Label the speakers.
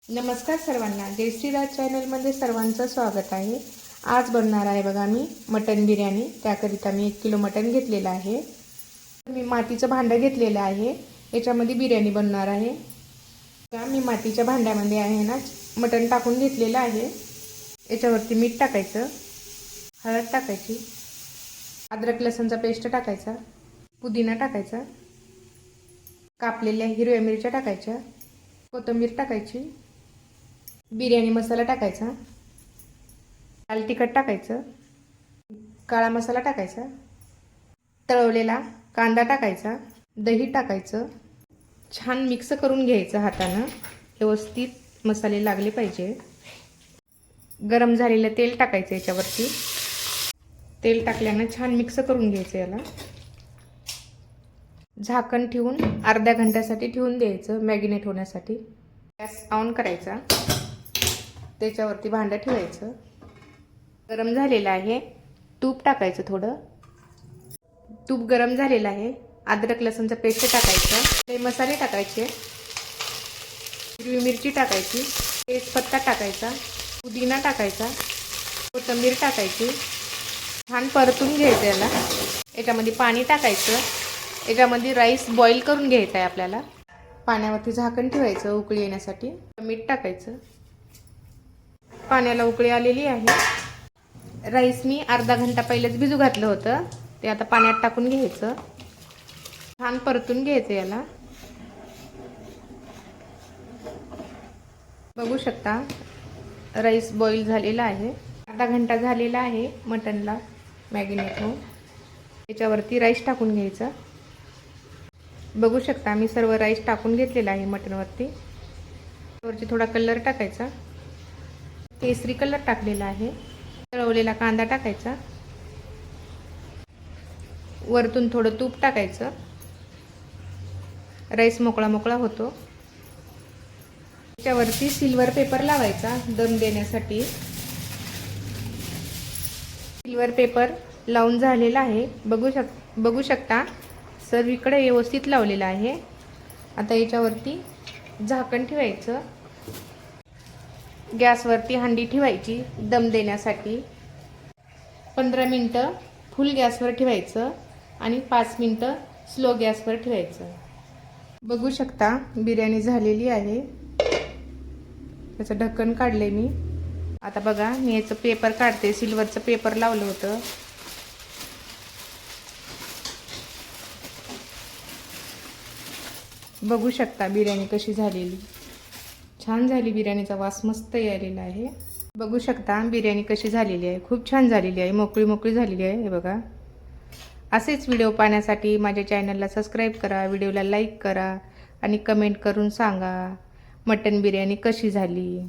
Speaker 1: नमस्कार सर्वांना, जय श्रीराज चॅनलमध्ये सर्वांचं स्वागत आहे। आज बनणार आहे बघा मी मटन बिर्याणी। त्याकरिता मी 1 किलो मटन घेतलेलं आहे। मी मातीचं भांडं घेतलेलं आहे, याच्यामध्ये बिर्याणी बनणार आहे। मी मातीच्या भांड्यामध्ये आहे ना मटन टाकून घेतलेलं आहे। याच्यावरती मीठ टाकायचं, हळद टाकायची, अद्रक लसूणचा पेस्ट टाकायचा, पुदिना टाकायचा, कापलेल्या हिरव्या मिरच्या टाकायच्या, कोथिंबीर टाकायची, बिर्याणी मसाला टाकायचा, लाल तिखट टाकायचं, काळा मसाला टाकायचा, तळवलेला कांदा टाकायचा, दही टाकायचं, छान मिक्स करून घ्यायचं हाताने, व्यवस्थित मसाले लागले पाहिजे। गरम झालेलं तेल टाकायचं याच्यावरती। तेल टाकल्याने छान मिक्स करून घ्यायचं याला। झाकण ठेवून अर्ध्या घंट्यासाठी ठेवून द्यायचं मॅरिनेट होण्यासाठी। गॅस ऑन करायचा, त्याच्यावरती भांडं ठेवायचं। गरम झालेलं आहे, तूप टाकायचं थोडं। तूप गरम झालेलं आहे, अद्रक लसूणचा पेस्ट टाकायचं, ते मसाले टाकायचे, हिरवी मिरची टाकायची, तेजपत्ता टाकायचा, पुदिना टाकायचा, कोथिंबीर टाकायची, छान परतून घ्यायचं याला। याच्यामध्ये पाणी टाकायचं, याच्यामध्ये राईस बॉईल करून घ्यायचा आहे आपल्याला। पाण्यावरती झाकण ठेवायचं उकळी येण्यासाठी। मीठ टाकायचं, पाण्याला उकळी आलेली आहे। राईस मी अर्धा घंटा पहिलेच भिजू घातलं होतं, ते आता पाण्यात टाकून घ्यायचं, छान परतून घ्यायचं याला। बघू शकता राईस बॉईल झालेला आहे, अर्धा घंटा झालेला आहे मटनला मॅरिनेट होऊन। त्याच्यावरती राईस टाकून घ्यायचा। बघू शकता मी सर्व राईस टाकून घेतलेला आहे मटनवरती। वरती थोडा कलर टाकायचा, केसरी कलर टाकलेला आहे। तळवलेला कांदा टाकायचा, वरतून थोडं तूप टाकायचं, राईस मोकळा मोकळा होतो। त्याच्यावरती सिल्वर पेपर लावायचा दम देण्यासाठी। सिल्वर पेपर लावून झालेला आहे, बघू शकता सर्वीकडे व्यवस्थित लावलेला आहे। आता याच्यावरती झाकण ठेवायचं, गॅसवरती हंडी ठेवायची दम देण्यासाठी। 15 मिनिटं फुल गॅसवर ठेवायचं आणि 5 मिनिटं स्लो गॅसवर ठेवायचं। बघू शकता बिर्याणी झालेली आहे, त्याचं ढक्कन काढले मी। आता बघा मी याचं पेपर काढते, सिल्वरचं पेपर लावलं होतं। बघू शकता बिर्याणी कशी झालेली, छान झाली। बिर्याणीचा वास मस्त यायलेला आहे। बघू शकता बिर्याणी कशी झालेली आहे, खूप छान झालेली आहे, मोकळी मोकळी झालेली आहे। हे बघा, असेच व्हिडिओ पाहण्यासाठी माझ्या चॅनलला सबस्क्राईब करा, व्हिडिओला लाईक करा आणि कमेंट करून सांगा मटन बिर्याणी कशी झाली।